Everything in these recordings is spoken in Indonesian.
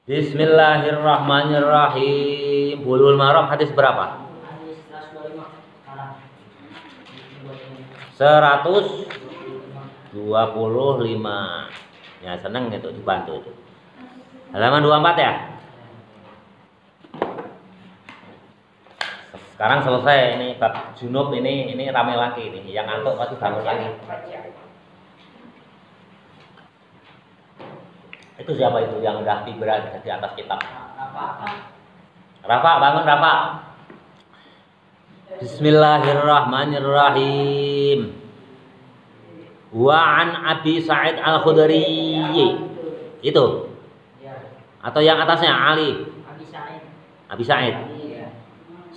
Bismillahirrahmanirrahim. Bulughul Maram hadis berapa? 125. Ya, seneng itu dibantu itu. Halaman 24 ya. Sekarang selesai ini bab junub ini rame lagi ini. Yang ngantuk pasti bangun lagi. Itu siapa itu yang udah tiba di atas kitab? Rafa, bangun Rafa. Bismillahirrahmanirrahim. Wa an Abi Sa'id Al-Khudri. Itu. Atau yang atasnya Ali. Abi Sa'id.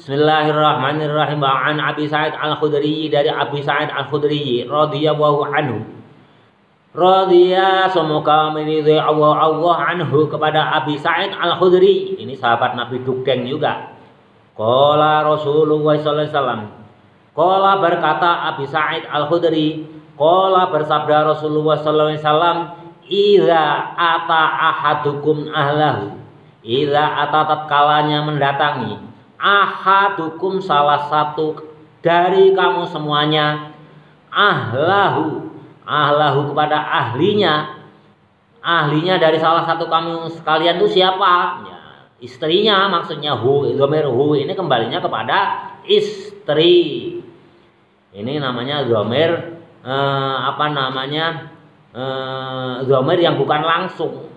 Bismillahirrahmanirrahim. Wa an Abi Sa'id Al-Khudri, dari Abi Sa'id Al-Khudri radhiyallahu anhu. Radhiya, semoga meridhai Allah anhu, kepada Abi Sa'id Al-Khudri. Ini sahabat Nabi Dugdeng juga. Qala Rasulullah sallallahu alaihi wasallam. Qala, berkata Abi Sa'id Al-Khudri, qala, bersabda Rasulullah sallallahu alaihi wasallam, idza ata ahadukum ahlahu. Idza ata, tatkalanya mendatangi, ahadukum, salah satu dari kamu semuanya, ahlahu kepada ahlinya. Ahlinya dari salah satu kamu sekalian itu siapa? Ya, istrinya, maksudnya dhamir hu ini kembalinya kepada istri. Ini namanya dhamir dhamir yang bukan langsung.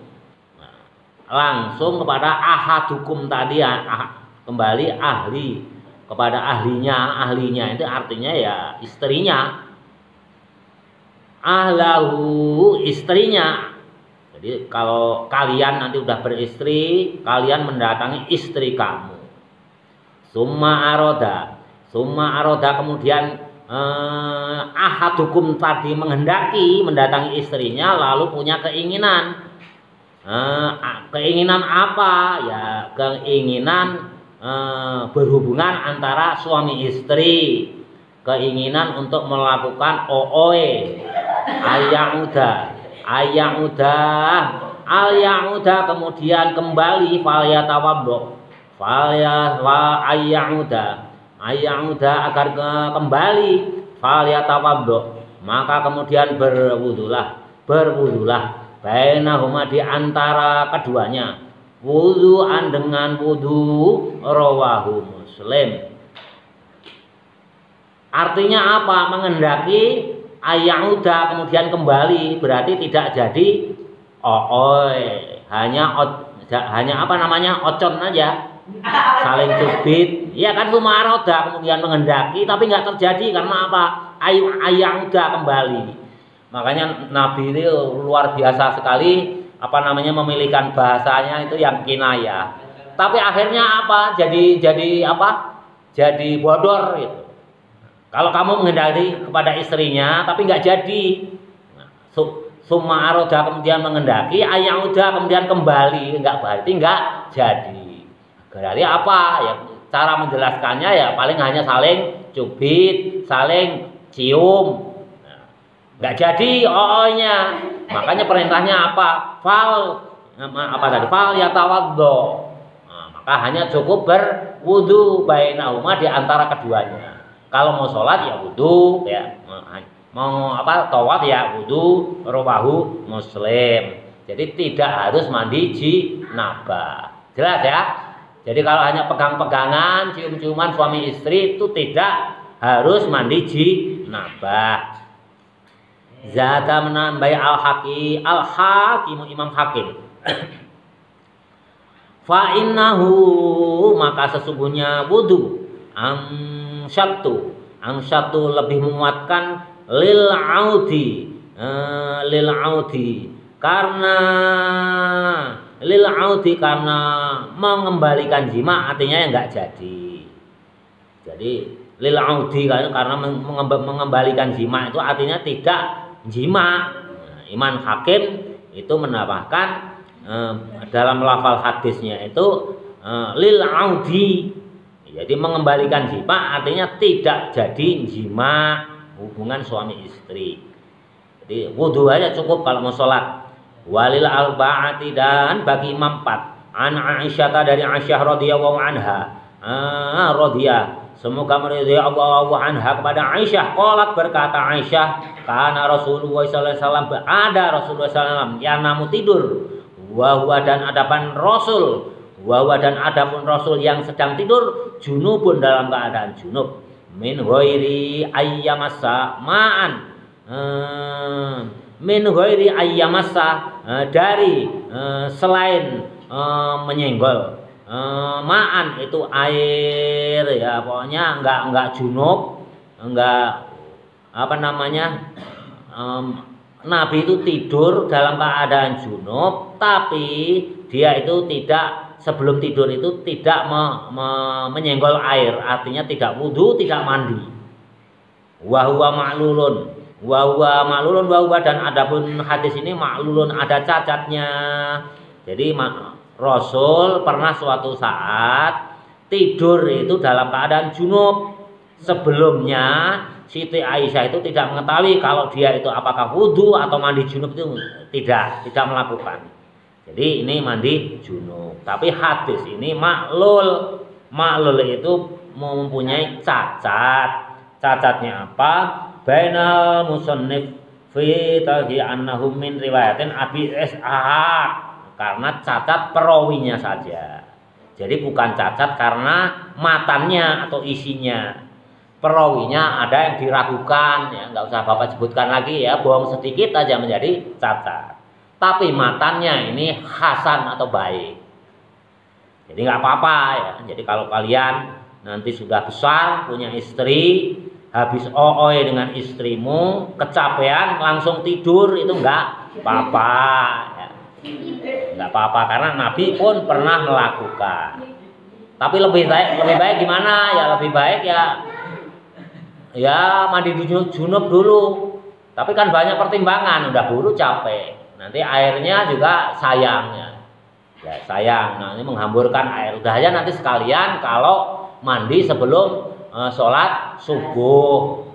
Langsung kepada ahadukum tadi ya, kembali ahli kepada ahlinya. Ahlinya itu artinya ya istrinya. Ahlahu, istrinya. Jadi kalau kalian nanti udah beristri, kalian mendatangi istri kamu. Summa aroda, kemudian ahadukum tadi menghendaki mendatangi istrinya, lalu punya keinginan. Keinginan apa? Ya, keinginan berhubungan antara suami istri. Keinginan untuk melakukan OOE, al-ya'uda, kemudian kembali, ayya'uda, agar kembali, maka kemudian berwudulah, bainahuma, di antara keduanya, wudu'an, dengan wudu, rawahu Muslim. Artinya apa? Menghendaki ayyauda, kemudian kembali, berarti tidak jadi hanya ocon aja, saling cubit. Iya kan, sumaroda, kemudian menghendaki tapi nggak terjadi karena apa? Ayyauda, kembali. Makanya Nabi itu luar biasa sekali memilihkan bahasanya itu yang kinayah. Tapi akhirnya apa? Jadi bodor itu. Kalau kamu menghendaki kepada istrinya tapi nggak jadi, summa aroda, kemudian menghendaki, ayyauda, kemudian kembali, berarti nggak jadi. Berarti apa? Ya, cara menjelaskannya ya paling hanya saling cubit, saling cium, nggak jadi nya. Makanya perintahnya apa? Fal yatawaddo. Maka hanya cukup berwudu bainahuma, di antara keduanya. Kalau mau sholat ya wudu, ya mau tawaf ya wudu, rawahu Muslim. Jadi tidak harus mandi jinabah. Jelas ya? Jadi kalau hanya pegang-pegangan, cium-ciuman suami istri itu tidak harus mandi jinabah. Zada, menambahi al-hakim, Imam Hakim. Fa innahu, maka sesungguhnya wudu, Amsyatu lebih memuatkan lil audi, karena mengembalikan jima, artinya yang enggak jadi. Jadi lil audi karena mengembalikan jima itu artinya tidak jima. Imam Hakim itu menambahkan dalam lafal hadisnya itu lil audi. Jadi mengembalikan jima artinya tidak jadi jima, hubungan suami istri. Jadi wudu aja cukup kalau mau sholat. Walil arba'ati, dan bagi imam 4. an Aisyah dari Aisyah radhiyallahu anha radhiyah semoga meridhai Allah anha kepada Aisyah qalat berkata Aisyah kana Rasulullah sallallahu alaihi wasallam ada Rasulullah sallallahu alaihi wasallam yang namu tidur wa huwa dan adapun Rasul yang sedang tidur junubun dalam keadaan junub min ghairi ayyamassa ma'an min ghairi ayyamassa dari selain menyenggol ma'an itu air ya pokoknya enggak junub enggak apa namanya Nabi itu tidur dalam keadaan junub tapi dia itu tidak sebelum tidur itu tidak menyenggol air artinya tidak wudu tidak mandi wa huwa ma'lulun dan adapun hadis ini ma'lulun ada cacatnya jadi Rasul pernah suatu saat tidur itu dalam keadaan junub sebelumnya Siti Aisyah itu tidak mengetahui kalau dia itu apakah wudu atau mandi junub itu tidak melakukan. Jadi ini mandi junub. Tapi hadis ini maklul. Maklul itu mempunyai cacat. Cacatnya apa? Bainal musannif fi tadhi annahum min riwayatin Abi Ishaq. Karena cacat perawinya saja. Jadi bukan cacat karena matannya atau isinya. Perawinya ada yang diragukan ya, nggak usah Bapak sebutkan lagi ya, bohong sedikit aja menjadi cacat. Tapi matannya ini hasan atau baik. Jadi nggak apa-apa ya. Jadi kalau kalian nanti sudah besar punya istri, habis ooy dengan istrimu, kecapean langsung tidur itu nggak apa-apa. Ya. Nggak apa-apa karena Nabi pun pernah melakukan. Tapi lebih baik gimana ya? Lebih baik ya mandi junub dulu. Tapi kan banyak pertimbangan, udah buru capek. Nanti airnya juga sayang ya. Ya sayang. Nah, ini menghamburkan air. Udah aja nanti sekalian kalau mandi sebelum sholat subuh.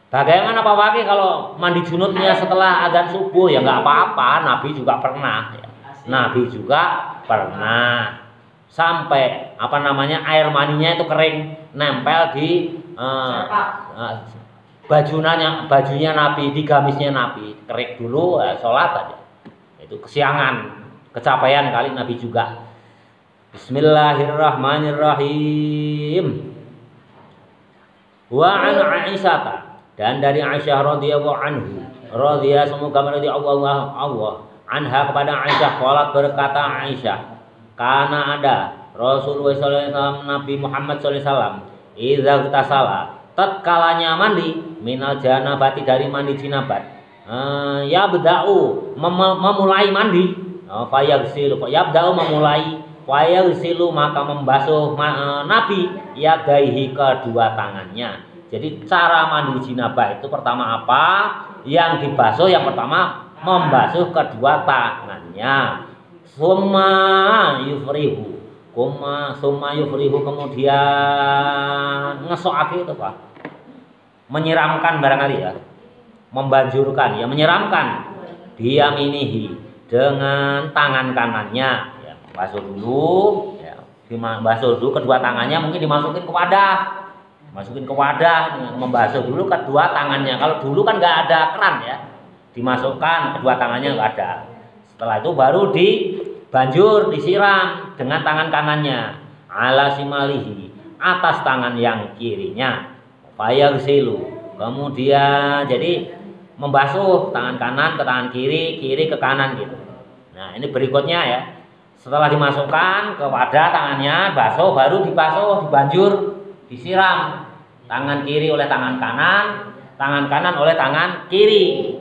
Bagaimana Pak Waki kalau mandi junubnya setelah adzan subuh ya nggak apa-apa. Nabi juga pernah. Ya. Nabi juga pernah sampai air maninya itu kering nempel di bajunya Nabi, di gamisnya Nabi, kerik dulu sholat aja. Itu kesiangan, kecapean kali Nabi juga. Bismillahirrahmanirrahim. Wa an Aisyah dan dari Aisyah radhiyallahu anhu, radhiya semoga meridai Allah anha kepada Aisyah qalat berkata Aisyah, karena ada Rasulullah sallallahu alaihi wasallam Nabi Muhammad sallallahu alaihi wasallam idza tasala tatkalanya mandi minal janabati dari mandi jinabat ya bedau memulai mandi fayagsilu maka membasuh Nabi yadaihi kedua tangannya. Jadi cara mandi jinabah itu pertama apa? Yang dibasuh yang pertama membasuh kedua tangannya. Summa yufrihu kemudian ngesokake itu Pak. Menyiramkan barangkali ya. Membanjurkan ya, menyiramkan diyaminihi dengan tangan kanannya ya, basuh dulu ya, dibasuh dulu kedua tangannya, mungkin dimasukin ke wadah, membasuh dulu kedua tangannya. Kalau dulu kan nggak ada keran ya, dimasukkan kedua tangannya nggak ada. Setelah itu baru dibanjur disiram dengan tangan kanannya ala simalihi atas tangan yang kirinya. Fayagsilu kemudian jadi membasuh tangan kanan ke tangan kiri, kiri ke kanan gitu. Nah ini berikutnya ya. Setelah dimasukkan ke wadah tangannya, basuh, baru dibanjur disiram. Tangan kiri oleh tangan kanan oleh tangan kiri.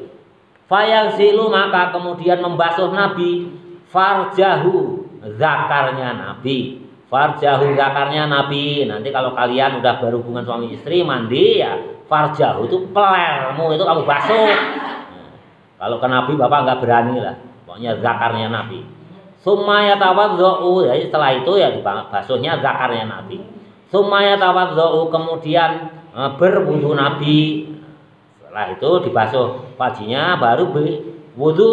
Fayagsilu maka kemudian membasuh Nabi farjahu zakarnya Nabi. Farjahu zakarnya Nabi. Nanti kalau kalian udah berhubungan suami istri mandi ya farjahu itu pelermu itu kamu basuh. Nah, kalau ke Nabi Bapak nggak berani lah. Pokoknya zakarnya Nabi. Summa yatawaddza'u, jadi setelah itu ya dibasuhnya zakarnya Nabi. Summa yatawaddza'u kemudian berwudu Nabi. Setelah itu dibasuh pajinya baru berwudu.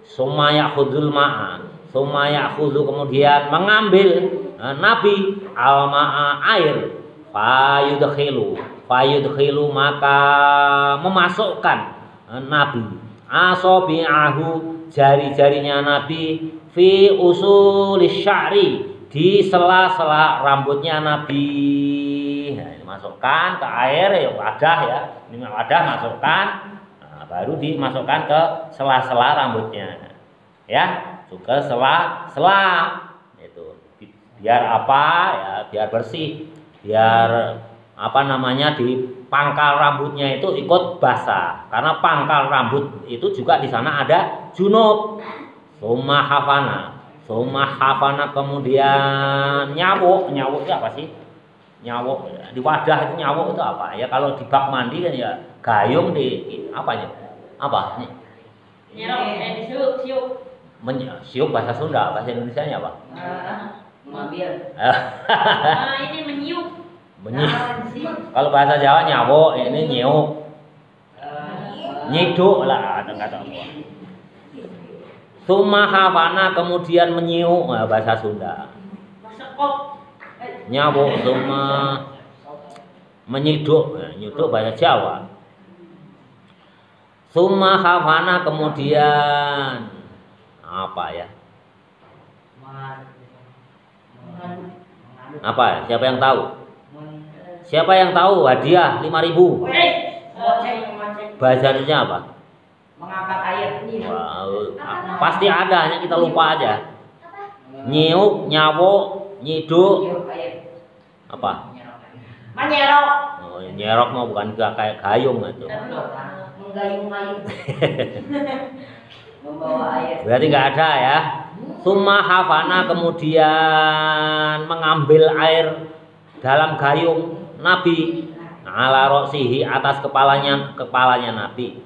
Summa ya'khudul ma'a. Summa ya'khudhu, kemudian mengambil Nabi al-ma'a, air, fayudkhilu maka memasukkan Nabi asabi'ahu, jari-jarinya Nabi, fi usulis sya'ri, di sela-sela rambutnya Nabi. Nah, ini masukkan ke air ya, wadah ya. Ini wadah masukkan, nah, baru dimasukkan ke sela-sela rambutnya. Ya, ke sela-sela itu. Biar apa ya? Biar bersih. Biar apa namanya, di pangkal rambutnya itu ikut basah. Karena pangkal rambut itu juga di sana ada junub. Summa hafana, kemudian nyawuk itu apa sih? Nyawuk di wadah itu, nyawuk itu apa? Ya kalau di bak mandi kan ya gayung, di apanya? Apa? Siup bahasa Sunda, bahasa Indonesianya apa? Mobil. Ini menyiup. Kalau bahasa Jawa nyawuk, ini nyiup. Nyiduk lah kata Allah. Summa hafana, kemudian menyiuk, bahasa Sunda. Nyawuk, summa menyiduk, nyiduk bahasa Jawa. Summa hafana, kemudian apa ya? Apa? Siapa yang tahu? Siapa yang tahu? Hadiah 5.000. Bahasa Indonesia apa? Mengangkat air. Wow, pasti ada, hanya kita lupa aja. Nyiuk, nyawuk, nyiduk, apa? Menyerok. Oh, nyerok mah bukan kayak gayung itu. Menggayung-gayung. Membawa air. Berarti nggak ada ya. Summa hafana, kemudian mengambil air dalam gayung Nabi, ala roksihi, atas kepalanya Nabi.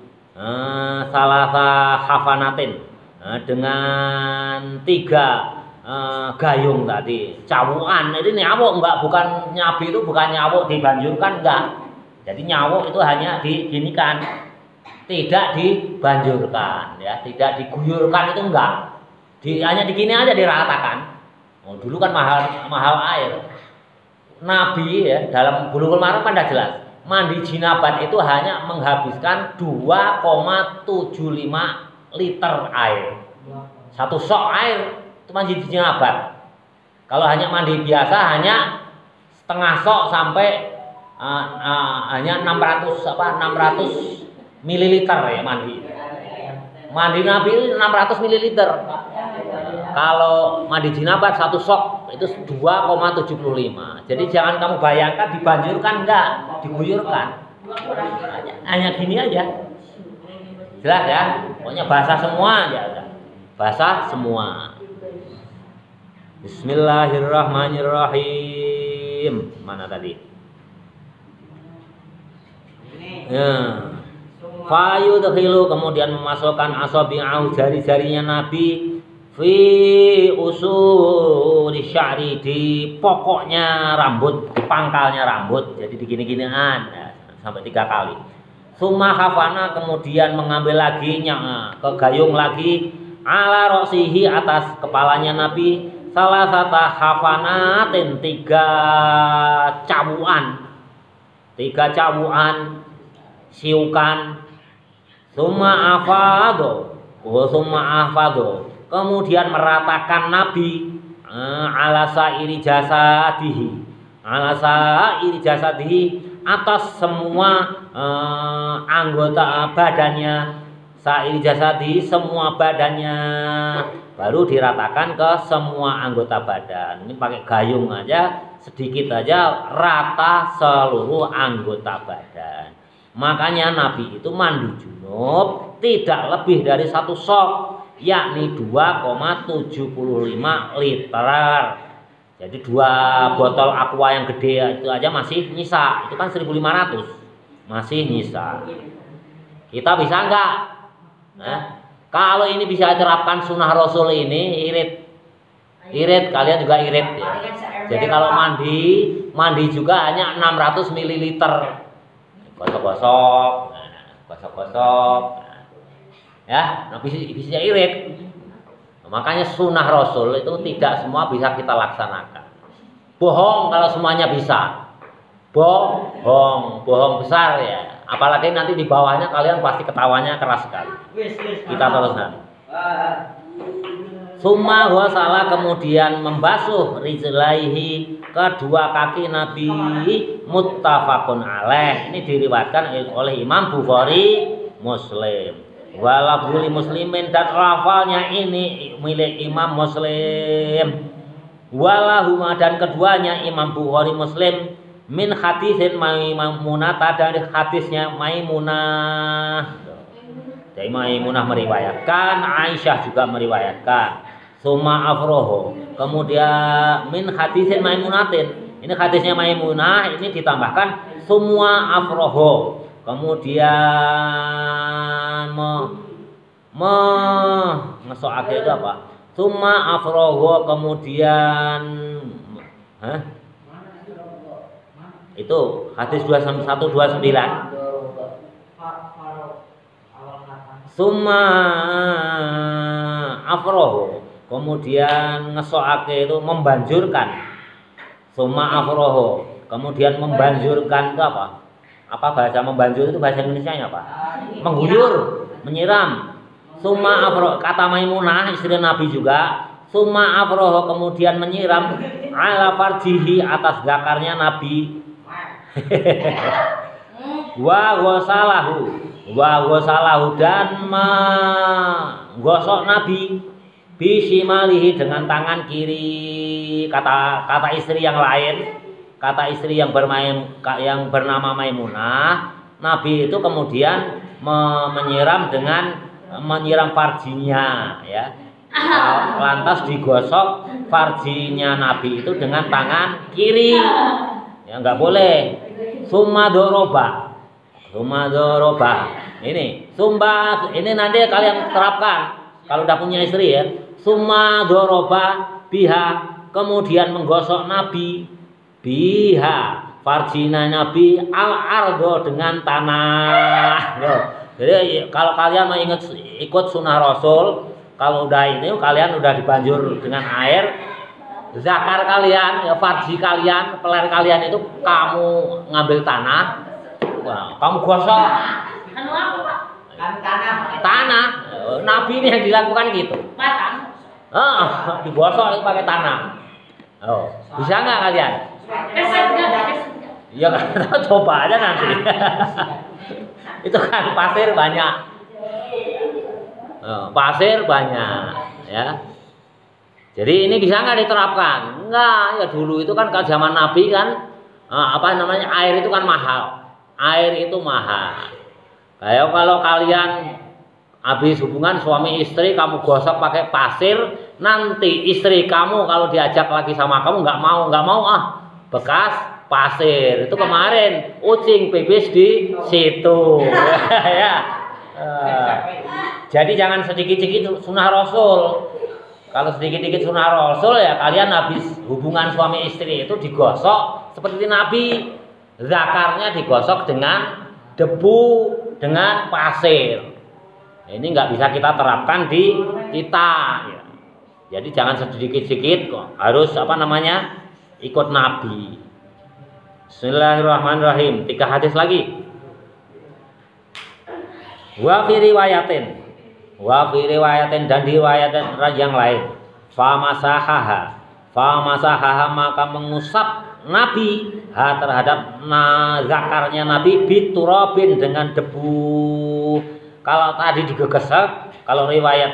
Salasa hafanatin, dengan 3 gayung tadi. Cawuan ini nyawuk, enggak, bukan nyabi itu, bukan nyawuk dibanjurkan, enggak. Jadi nyawuk itu hanya diginikan, tidak dibanjurkan ya, tidak diguyurkan, itu enggak. Hanya digini aja, diratakan. Oh, dulu kan mahal air. Nabi ya, dalam Bulughul Maram kan sudah jelas, mandi jinabat itu hanya menghabiskan 2,75 liter air. 1 sok air itu mandi jinabat. Kalau hanya mandi biasa hanya setengah sok sampai hanya 600 mililiter ya mandi. Mandi Nabi itu 600 mililiter. Kalau mandi jinabat 1 sok itu 2,75. Jadi jangan kamu bayangkan dibanjurkan, enggak, diguyurkan. Hanya gini aja. Jelas ya? Pokoknya basah semua aja. Basah semua. Bismillahirrahmanirrahim. Mana tadi? Ya. Fayudkhilu, kemudian memasukkan asabi'ahu, jari-jarinya Nabi, fi usuli sya'ri, di pokoknya rambut, di pangkalnya rambut. Jadi digini-ginian ya, sampai 3 kali. Summa hafana, kemudian mengambil lagi ke gayung lagi, ala roksihi, atas kepalanya Nabi, salah satu hafanatin, 3 cabuan, 3 cabuan siukan. Summa afado, kemudian meratakan Nabi ala sa'iri jasadihi, atas semua anggota badannya, sa'iri jasadihi, semua badannya, baru diratakan ke semua anggota badan. Ini pakai gayung aja, sedikit aja rata seluruh anggota badan. Makanya Nabi itu mandi junub tidak lebih dari 1 sok, yakni 2,75 liter. Jadi 2 botol aqua yang gede itu aja masih nyisa. Itu kan 1.500, masih nyisa. Kita bisa enggak? Nah, kalau ini bisa terapkan sunnah Rasul ini, irit, kalian juga irit ya. Jadi kalau mandi juga hanya 600 ml. Gosok-gosok, ya, nah bisa irit. Makanya sunnah Rasul itu tidak semua bisa kita laksanakan. Bohong kalau semuanya bisa. Bohong besar ya. Apalagi nanti di bawahnya kalian pasti ketawanya keras sekali. Kita teruskan. Summa salah kemudian membasuh rijlaihi kedua kaki Nabi muttafaqun alaih. Ini diriwayatkan oleh Imam Bukhari, Muslim. Walafzul muslimin dan lafalnya ini milik Imam Muslim. Walahuma dan keduanya Imam Bukhari Muslim min hadisin Maimunah dari hadisnya Maimunah. Jadi Maimunah meriwayatkan, Aisyah juga meriwayatkan. Suma afroho. Kemudian min hadisin Maimunatin. Ini hadisnya Maimunah ini ditambahkan semua afroho. Kemudian ngesokake itu apa? Suma afroho kemudian itu hadis 129. Summa afroho kemudian ngesokake itu membanjurkan. Summa afroho kemudian membanjurkan itu apa? Apa bahasa membanjur itu bahasa Indonesianya apa? Mengguyur, menyiram. Summa afroho kata Maimunah istri Nabi juga. Summa afroho kemudian menyiram ala farjihi atas zakarnya Nabi. Wa ghasalahu dan menggosok Nabi bisimalihi dengan tangan kiri. Kata istri yang lain, kata istri yang bernama Maimunah, Nabi itu kemudian menyiram farjinya ya. Lantas digosok farjinya Nabi itu dengan tangan kiri. Ya enggak boleh. Summa doroba. Ini nanti kalian terapkan kalau udah punya istri ya. Summa doroba biha kemudian menggosok Nabi biha farjina Nabi al-ardo dengan tanah. Jadi kalau kalian mau ikut sunnah Rasul, kalau udah ini kalian udah dibanjur dengan air, zakar kalian, ya farji kalian, peler kalian itu kamu ngambil tanah, kamu gosok. Anu apa, Pak? Tanah. Tanah. Nabi ini yang dilakukan gitu. Batang. Digosok itu pakai tanah. Oh, bisa nggak kalian? Keset enggak? Iya kan, coba aja nanti. Itu kan pasir banyak. Pasir banyak, ya. Jadi ini bisa nggak diterapkan? Enggak, ya dulu itu kan kalau zaman Nabi kan air itu kan mahal. Air itu mahal. Kayak kalau kalian habis hubungan suami istri kamu gosok pakai pasir, nanti istri kamu kalau diajak lagi sama kamu nggak mau bekas pasir. Itu kemarin ucing pipis di situ. Ya. Jadi jangan sedikit-sedikit sunnah Rasul. Kalau sedikit-sedikit sunnah Rasul ya kalian habis hubungan suami istri itu digosok seperti Nabi. Zakarnya digosok dengan debu, dengan pasir. Ini nggak bisa kita terapkan di kita. Ya. Jadi jangan sedikit-sedikit kok. Harus ikut Nabi. Bismillahirrahmanirrahim. 3 hadis lagi. Wa fi riwayatin dan di riwayat yang lain. Famasahaha maka mengusap Nabi terhadap zakarnya Nabi biturabin dengan debu. Kalau tadi digegesek, kalau riwayat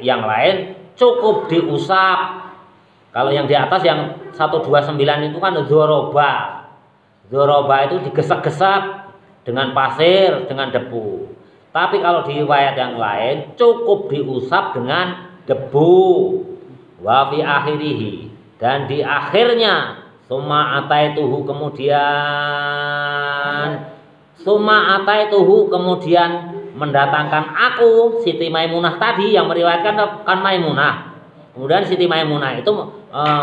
yang lain cukup diusap. Kalau yang di atas yang 129 itu kan zoroba. Zoroba itu digesek-gesek dengan pasir, dengan debu. Tapi kalau di riwayat yang lain cukup diusap dengan debu. Wa fi akhirihi dan di akhirnya summa ataituhu kemudian mendatangkan aku Siti Maimunah tadi yang meriwayatkan kan Maimunah. Kemudian Siti Maimunah itu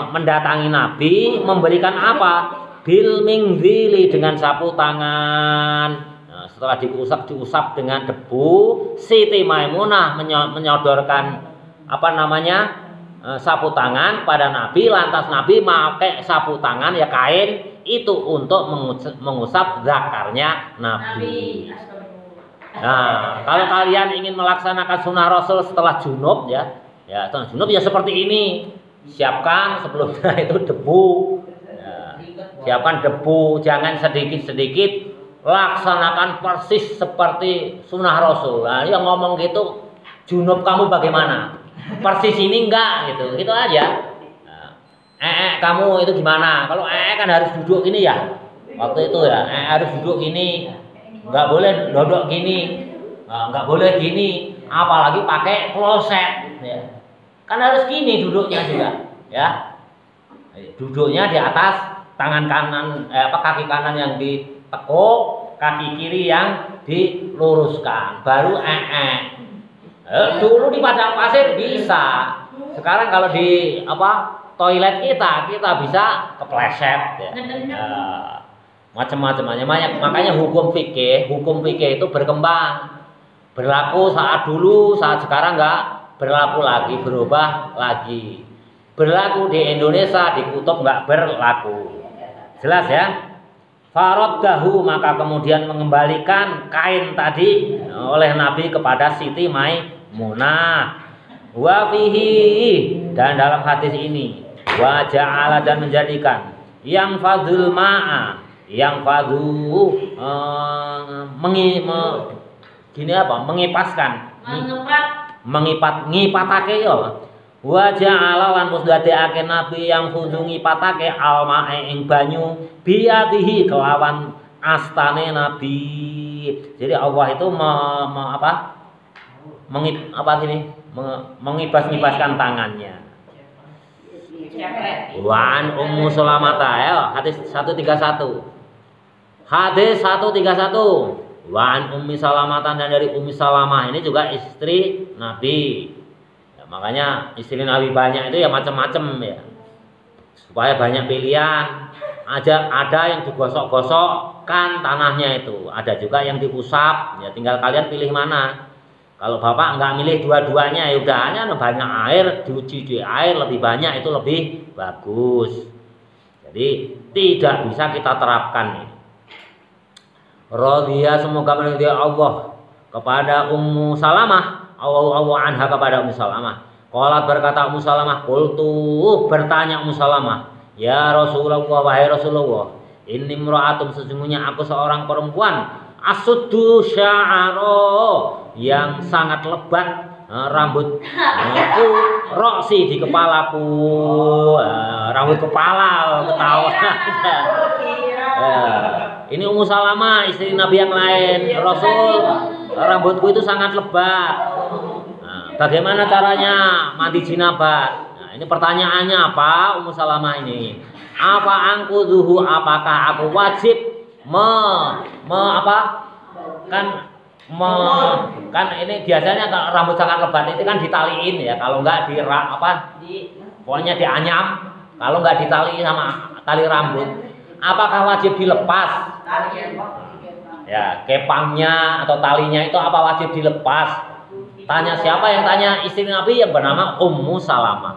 mendatangi Nabi memberikan apa? Bil mingzili dengan sapu tangan. Nah, setelah diusap dengan debu, Siti Maimunah menyodorkan apa namanya sapu tangan pada Nabi, lantas Nabi pakai sapu tangan ya kain itu untuk mengusap zakarnya Nabi. Nah, kalau kalian ingin melaksanakan sunnah Rasul setelah junub ya setelah junub ya seperti ini. Siapkan sebelumnya itu debu. Ya, siapkan debu, jangan sedikit-sedikit, laksanakan persis seperti sunnah Rasul. Nah, yang ngomong gitu, junub kamu bagaimana? Persis ini enggak gitu aja. Nah, kamu itu gimana? Kalau kan harus duduk gini ya. Waktu itu ya, harus duduk gini, nggak boleh dodok gini, nggak boleh gini, apalagi pakai kloset. Ya. Kan harus gini duduknya juga, ya. Duduknya di atas tangan kanan, kaki kanan yang ditekuk, kaki kiri yang diluruskan, baru dulu di padang pasir bisa. Sekarang kalau di toilet kita bisa kepleset ya. Macam-macam makanya hukum fikih itu berkembang. Berlaku saat dulu, saat sekarang enggak berlaku lagi, berubah lagi. Berlaku di Indonesia, di kutub enggak berlaku. Jelas ya? Faraddahu, maka kemudian mengembalikan kain tadi oleh Nabi kepada Siti Maimunah. Wa fihi, dan dalam hadis ini wa ja'ala, dan menjadikan yang fadul ma'a, yang fadu mengipaskan, ngipatake ya. Wa ja'ala, lan musdadekake Nabi yang fudhu ngipatake almae ing banyu biadihi kelawan astane Nabi. Jadi Allah itu mengibas-ngibaskan tangannya. Wan Ummu Salamata ya, hadis 131. Hadis 131. Wan Ummi Salamah, dan dari Ummi Salamah ini juga istri Nabi. Ya, makanya istri Nabi banyak itu ya macam-macam ya. Supaya banyak pilihan. Ada yang digosok-gosokkan tanahnya itu, ada juga yang diusap. Ya tinggal kalian pilih mana. Kalau bapak nggak milih dua-duanya, ya udah hanya banyak air, diuji di air lebih banyak itu lebih bagus. Jadi tidak bisa kita terapkan ini. Radhiya, semoga meridhai Allah kepada Ummu Salamah, Allah anha, kepada Ummu Salamah. Qalat, berkata Ummu Salamah, qultu, bertanya Ummu Salamah, ya Rasulullah, wahai Rasulullah, inni imra'atun, sesungguhnya aku seorang perempuan, asuddu sya'aro, yang sangat lebat rambut roksi di kepalaku, rambut kepala, ketawa. Ini Ummu Salamah, istri Nabi yang lain. Rasul, rambutku itu sangat lebat. Nah, bagaimana caranya mandi jinabat? Nah, ini pertanyaannya apa Ummu Salamah ini? Apa angkuduhu, apakah aku wajib kan ini biasanya kalau rambut sangat lebat itu kan ditaliin ya, kalau enggak pokoknya dianyam, kalau enggak ditali sama tali rambut, apakah wajib dilepas? Ya, kepangnya atau talinya itu apa wajib dilepas? Tanya siapa yang tanya? Istri Nabi yang bernama Ummu Salamah.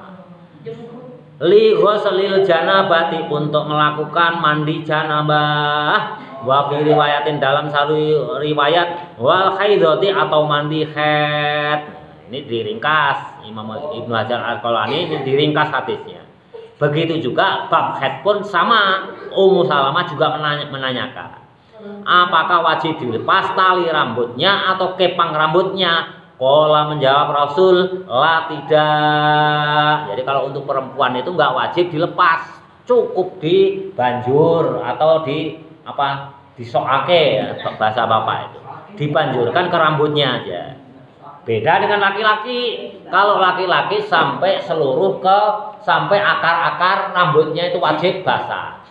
Li ghuslil janabati, untuk melakukan mandi janabah. Wa fi riwayatin, dalam satu riwayat, wal haidati, atau mandi haid. Ini diringkas Imam Ibnu Hajar Al-Asqalani, ini diringkas hadisnya. Begitu juga bab haid pun sama. Ummu Salamah juga menanyakan, apakah wajib dilepas tali rambutnya atau kepang rambutnya? Qala, menjawab Rasul, la, tidak. Jadi kalau untuk perempuan itu enggak wajib dilepas, cukup dibanjur atau disokake ya, bahasa bapak itu, dibanjurkan ke rambutnya aja. Beda dengan laki-laki. Kalau laki-laki sampai sampai akar-akar rambutnya itu wajib basah.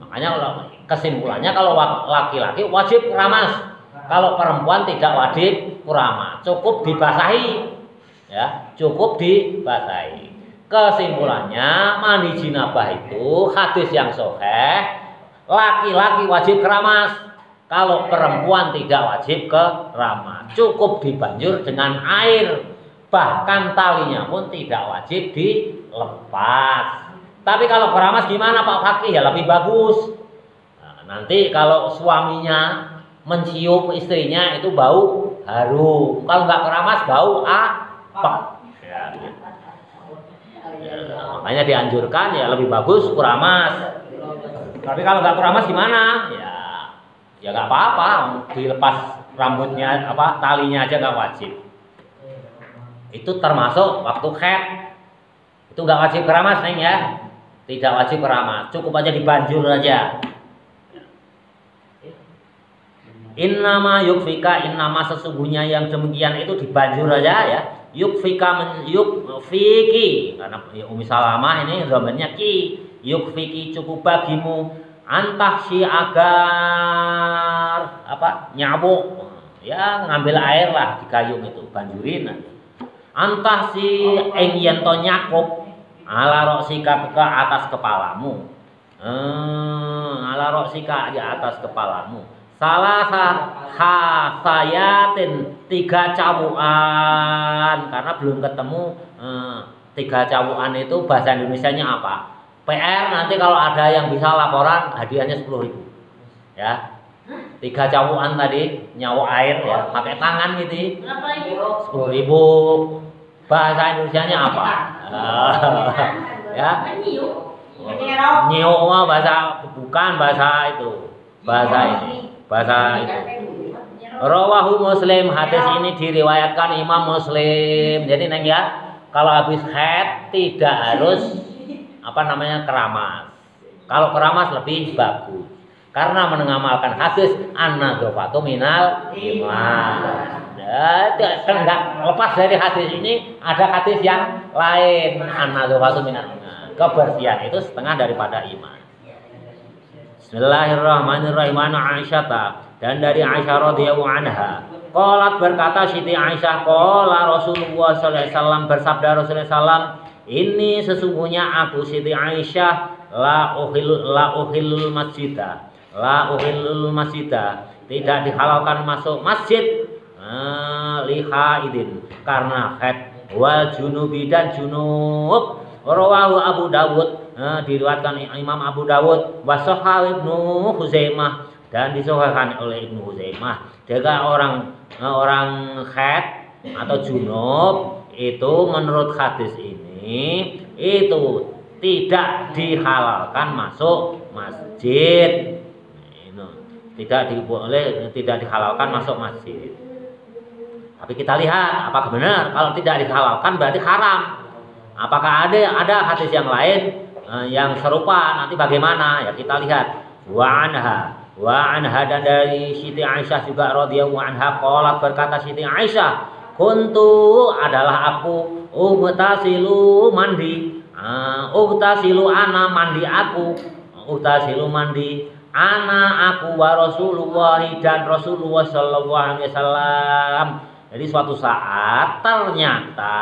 Makanya kesimpulannya kalau laki-laki wajib keramas, kalau perempuan tidak wajib keramas, cukup dibasahi. Ya, cukup dibasahi. Kesimpulannya mandi jinabah itu hadis yang sahih, laki-laki wajib keramas, kalau perempuan tidak wajib keramas, cukup dibanjur dengan air Bahkan talinya pun tidak wajib dilepas. Tapi kalau keramas gimana Pak Fakih? Ya lebih bagus. Nah, nanti kalau suaminya mencium istrinya itu bau harum. Kalau nggak keramas bau apa? Ya, gitu. Makanya dianjurkan ya lebih bagus keramas. Tapi kalau nggak keramas gimana? Ya nggak apa-apa. Dilepas rambutnya talinya aja nggak wajib. Itu termasuk waktu haid. Itu nggak wajib keramas Neng ya. Tidak wajib keramas, cukup aja dibanjur aja. Innama yukfika, innama sesungguhnya yang demikian itu dibanjur aja ya. Yukfika yukfiki, karena Umi Salamah ini zamannya ki. Yukfiki cukup bagimu antahsi agar nyabuk. Ya ngambil air lah di gayung itu, banjurin aja. Antahsi ing yen to nyakup ala roksika ke atas kepalamu. Ala roksika di atas kepalamu. Salah hasayatin 3 cawukan. Karena belum ketemu 3 cawukan itu bahasa Indonesianya apa? PR nanti kalau ada yang bisa laporan hadiahnya 10.000. Ya. 3 cawukan tadi nyawa air ya, pakai tangan gitu. 10.000. Bahasa Indonesianya apa? Ya. Nyiu mah bahasa bukan bahasa itu. Bahasa ini. Bahasa itu. Rawahu Muslim, hadis ini diriwayatkan Imam Muslim. Jadi Neng ya, kalau habis haid tidak harus keramas. Kalau keramas lebih bagus. Karena mengamalkan hadis an-nadhafatu minal iman. Enggak lepas dari hadis ini ada hadis yang lain, an-nadhafatu minal iman. Kebersihan itu setengah daripada iman. Bismillahirrahmanirrahim. Aisyah dan dari Aisyah radhiyallahu anha. Qalat berkata Siti Aisyah, qala Rasulullah sallallahu alaihi wasallam, bersabda Rasulullah sallam, ini sesungguhnya aku Siti Aisyah la uhillul masjidah. La uhillul masjidah, tidak dihalalkan masuk masjid lihaidin karena haid wal junubi dan junub. Rawahu Abu Dawud, diriwayatkan Imam Abu Dawud, wa sahih Ibnu Huzaimah dan disahihkan oleh Ibnu Huzaimah. Jika orang haid atau junub itu menurut hadis ini itu tidak dihalalkan masuk masjid. Tidak dihalalkan masuk masjid. Tapi kita lihat apakah benar. Kalau tidak dihalalkan berarti haram. Apakah ada hadis yang lain yang serupa? Nanti bagaimana? Ya kita lihat. Wa anha dan dari Siti Aisyah juga radhiyallahu anha qalat berkata Siti Aisyah, kuntu adalah aku ughtasilu mandi. Ughtasilu ana mandi aku. Ughtasilu mandi ana aku wa Rasulullah dan Rasulullah sallallahu alaihi wasallam. Jadi suatu saat ternyata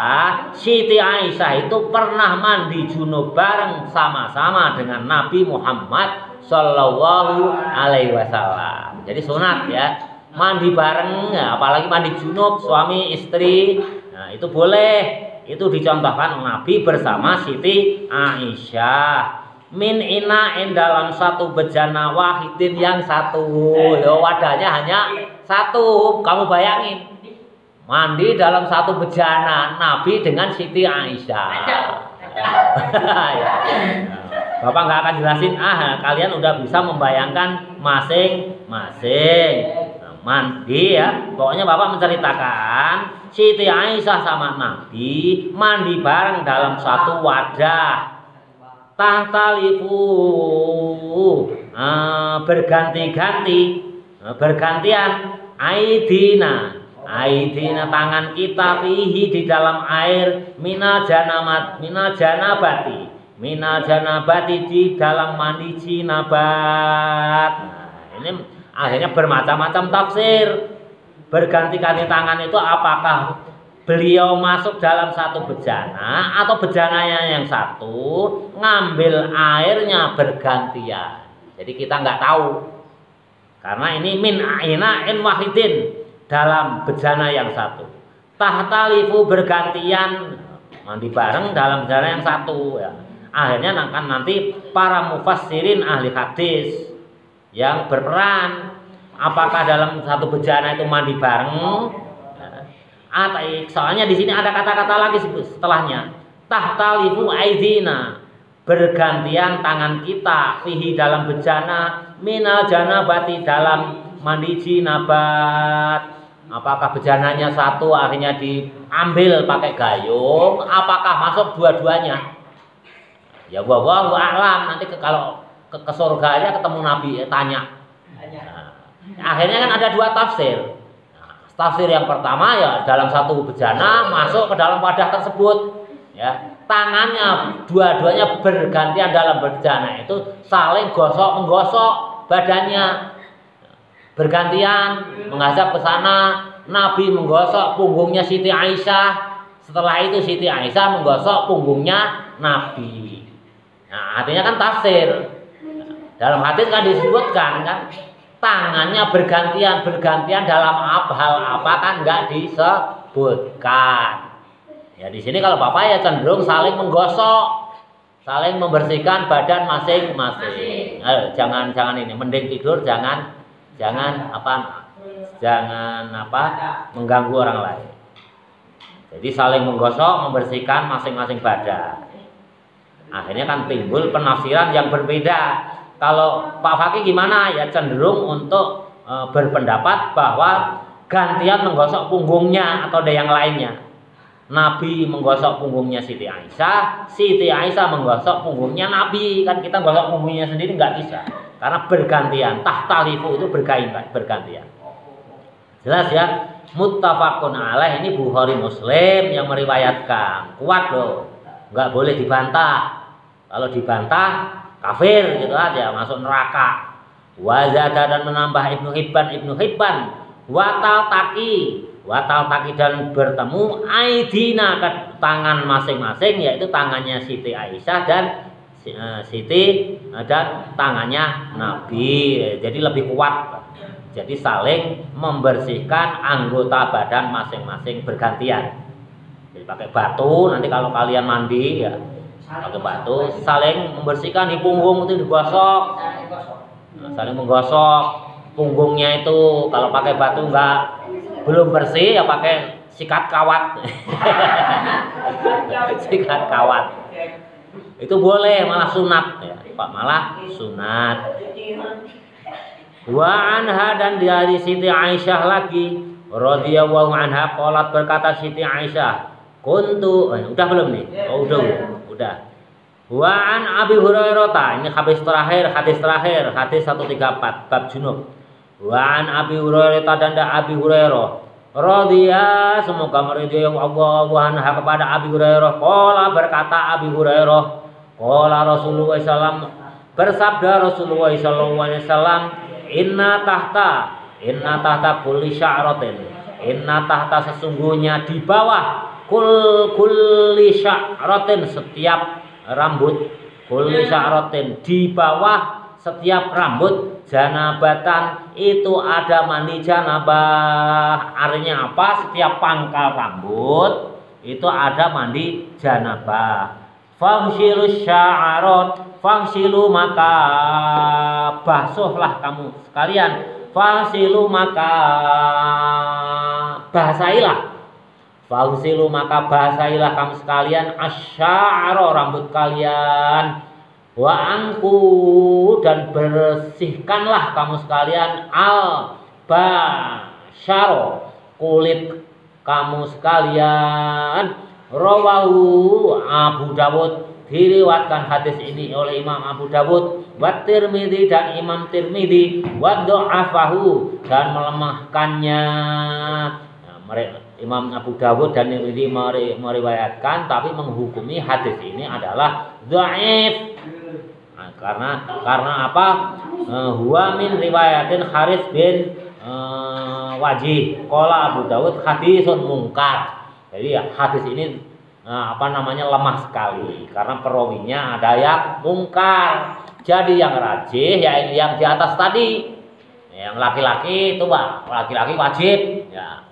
Siti Aisyah itu pernah mandi junub bareng sama-sama dengan Nabi Muhammad sallallahu alaihi wasallam. Jadi sunat ya, mandi bareng ya, apalagi mandi junub suami istri. Nah, itu boleh. Itu dicontohkan Nabi bersama Siti Aisyah. Min ina'in dalam satu bejana wahidin yang satu. Loh, wadahnya hanya satu. Kamu bayangin mandi dalam satu bejana Nabi dengan Siti Aisyah. Bapak nggak akan jelasin. Kalian udah bisa membayangkan masing-masing mandi ya. Pokoknya Bapak menceritakan Siti Aisyah sama Nabi mandi bareng dalam satu wadah. Tahtalifu bergantian aidina tangan kita fihi di dalam air minal janabati di dalam mandi jinabat. Nah, ini akhirnya bermacam-macam tafsir. Berganti-ganti tangan itu apakah beliau masuk dalam satu bejana atau bejananya yang satu ngambil airnya bergantian. Jadi kita nggak tahu karena ini min ina'in wahidin dalam bejana yang satu. tahtalifu bergantian mandi bareng dalam bejana yang satu ya. Akhirnya akan nanti para mufassirin ahli hadis yang berperan apakah dalam satu bejana itu mandi bareng atau soalnya di sini ada kata-kata lagi setelahnya tahtalifu aidina bergantian tangan kita fihi dalam bejana minal janabati dalam mandi jinabat. Apakah bejananya satu akhirnya diambil pakai gayung, apakah masuk dua-duanya? Ya wallahu a'lam. Nanti kalau ke surga aja ketemu Nabi tanya. Nah, akhirnya kan ada dua tafsir. Nah, tafsir yang pertama ya dalam satu bejana masuk ke dalam wadah tersebut. Ya, tangannya dua-duanya bergantian dalam bejana itu saling gosok-menggosok badannya. Bergantian menghadap ke sana, Nabi menggosok punggungnya Siti Aisyah. Setelah itu Siti Aisyah menggosok punggungnya Nabi. Nah, artinya kan tafsir. Dalam hadis kan disebutkan kan tangannya bergantian dalam hal apa kan enggak disebutkan. Ya di sini kalau Bapak ya cenderung saling menggosok, saling membersihkan badan masing-masing. Jangan ini mending tidur jangan mengganggu orang lain. Jadi saling menggosok, membersihkan masing-masing badan. Akhirnya kan timbul penafsiran yang berbeda. Kalau Pak Fakih gimana? Ya cenderung untuk berpendapat bahwa gantian menggosok punggungnya atau ada yang lainnya. Nabi menggosok punggungnya Siti Aisyah, Siti Aisyah menggosok punggungnya Nabi. Kan kita gosok punggungnya sendiri nggak bisa. Karena bergantian, tahtalifu itu bergantian. Jelas ya, muttafaqun alaih ini Bukhari Muslim yang meriwayatkan. Kuat loh, nggak boleh dibantah. Kalau dibantah kafir gitu aja, masuk neraka. Wazada dan menambah Ibnu Hibban, watal taki dan bertemu aidina ke tangan masing-masing yaitu tangannya Siti Aisyah dan tangannya Nabi. Jadi lebih kuat. Jadi saling membersihkan anggota badan masing-masing bergantian. Jadi pakai batu, nanti kalau kalian mandi ya pakai batu, saling membersihkan di punggung itu digosok. Nah, saling menggosok punggungnya itu. Kalau pakai batu belum bersih ya pakai sikat kawat. Sikat kawat. Itu boleh, malah sunat ya, Pak, malah sunat. Wa anha dan dari Siti Aisyah lagi radhiyallahu anha qalat berkata Siti Aisyah, kuntu udah belum nih? Oh udah. Wa an Abi Hurairah, ini hadis terakhir, hadis 134 bab junub. Wa an Abi Hurairah dan Abi Hurairah radhiya semoga meridhai Allah anha kepada Abi Hurairah. Qala berkata Abi Hurairah, qala Rasulullah sallallahu bersabda Rasulullah sallallahu alaihi wasallam, inna tahta kulli sya'ratin, inna tahta sesungguhnya di bawah kulli sya'ratin setiap rambut, kulli sya'ratin di bawah setiap rambut, janabatan itu ada mandi janabah. Artinya apa? Setiap pangkal rambut itu ada mandi janabah. Fangsilu sya'arat, fangsilu maka basuhlah kamu sekalian, fangsilu maka basailah, fangsilu maka basailah kamu sekalian asy'ara rambut kalian, wa angku dan bersihkanlah kamu sekalian al basyaro kulit kamu sekalian. Rawahu Abu Dawud, diriwayatkan hadis ini oleh Imam Abu Dawud, wa Tirmidzi dan Imam Tirmidzi, wa dha'afahu dan melemahkannya. Nah, Imam Abu Dawud dan Tirmidzi meriwayatkan tapi menghukumi hadis ini adalah dhaif. Nah, karena apa? Huwa min riwayatin Haris bin Wajih. Qala Abu Dawud hadisun mungkar. Jadi ya, hadis ini lemah sekali karena perawinya ada yang mungkar. Jadi yang rajih ya yang di atas tadi. Yang laki-laki itu Pak, laki-laki wajib ya.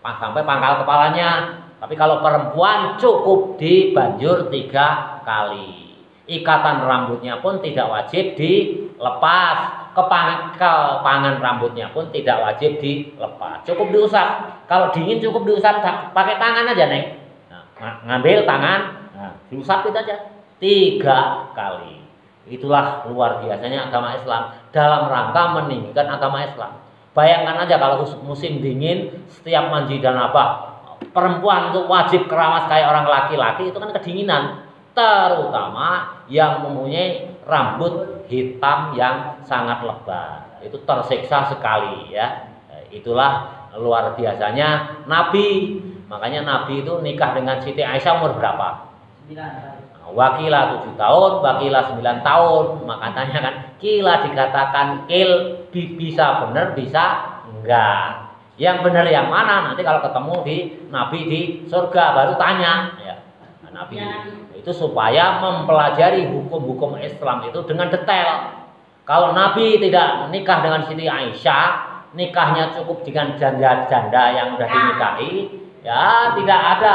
sampai pangkal kepalanya. Tapi kalau perempuan cukup dibanjur 3 kali. Ikatan rambutnya pun tidak wajib dilepas. Kepangan rambutnya pun tidak wajib dilepas. Cukup diusap. Kalau dingin cukup diusap pakai tangan aja, Neng. Nah, ngambil tangan, nah, diusap itu aja 3 kali. Itulah luar biasanya agama Islam dalam rangka meninggikan agama Islam. Bayangkan aja kalau musim dingin setiap mandi dan apa, perempuan itu wajib keramas kayak orang laki-laki, itu kan kedinginan, terutama yang mempunyai rambut hitam yang sangat lebat, itu tersiksa sekali ya. Itulah luar biasanya Nabi. Makanya Nabi itu nikah dengan Siti Aisyah umur berapa? 9. Wakilah 7 tahun, wakilah 9 tahun. Makanya kan kila dikatakan kil, bisa benar bisa enggak. Yang benar yang mana nanti kalau ketemu di Nabi di surga baru tanya ya. Nah, Nabi itu supaya mempelajari hukum-hukum Islam itu dengan detail. Kalau Nabi tidak menikah dengan Siti Aisyah, nikahnya cukup dengan janda-janda yang sudah dinikahi, ya tidak ada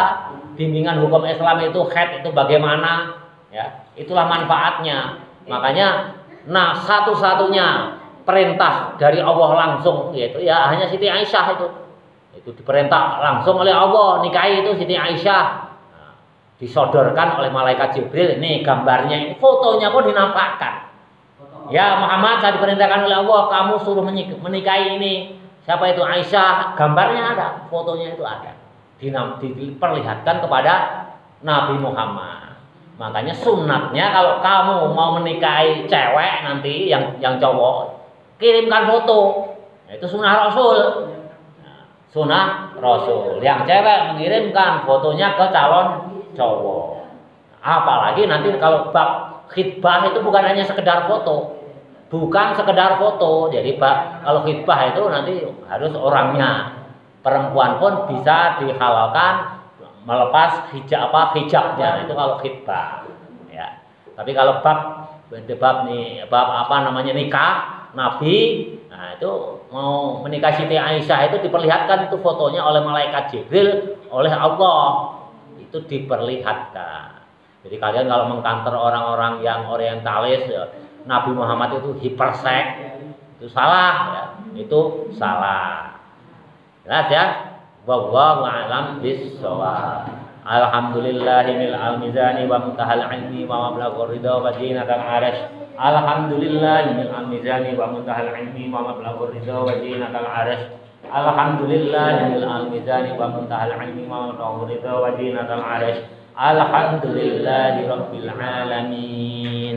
bimbingan hukum Islam itu haid itu bagaimana ya. Itulah manfaatnya. Makanya nah satu-satunya perintah dari Allah langsung yaitu ya hanya Siti Aisyah itu diperintah langsung oleh Allah nikahi itu Siti Aisyah. Nah, disodorkan oleh malaikat Jibril, ini gambarnya, ini fotonya pun dinampakkan. Ya Muhammad, saya diperintahkan oleh Allah kamu suruh menikahi ini. Siapa itu? Aisyah. Gambarnya ada, fotonya itu ada. Diperlihatkan kepada Nabi Muhammad. Makanya sunatnya kalau kamu mau menikahi cewek nanti yang cowok, kirimkan foto. Itu sunnah Rasul. Nah, sunnah Rasul. Yang cewek mengirimkan fotonya ke calon cowok. Apalagi nanti kalau bab khitbah itu bukan hanya sekedar foto. Bukan sekedar foto. Jadi kalau khitbah itu nanti harus orangnya. Perempuan pun bisa dihalalkan melepas hijabnya. Itu kalau khitbah. Ya. Tapi kalau bab apa namanya nikah Nabi, nah itu mau menikah Siti Aisyah itu diperlihatkan itu fotonya oleh malaikat Jibril oleh Allah, itu diperlihatkan. Jadi kalian kalau mengkantor orang-orang yang orientalis ya, Nabi Muhammad itu hipersek, itu salah ya, itu salah. Jelas ya? Wallahu a'lam bis-shawab. Alhamdulillahil al-mizani wa muntahal ilmi wa mablaghur ridha wa zinatal arsh. Alhamdulillahil al-mizani wa muntahal ilmi wa mablaghur ridha wa zinatal arsh. Alhamdulillahil al-mizani wa muntahal ilmi wa mablaghur ridha wa zinatal arsh. Alhamdulillahi rabbil alamin.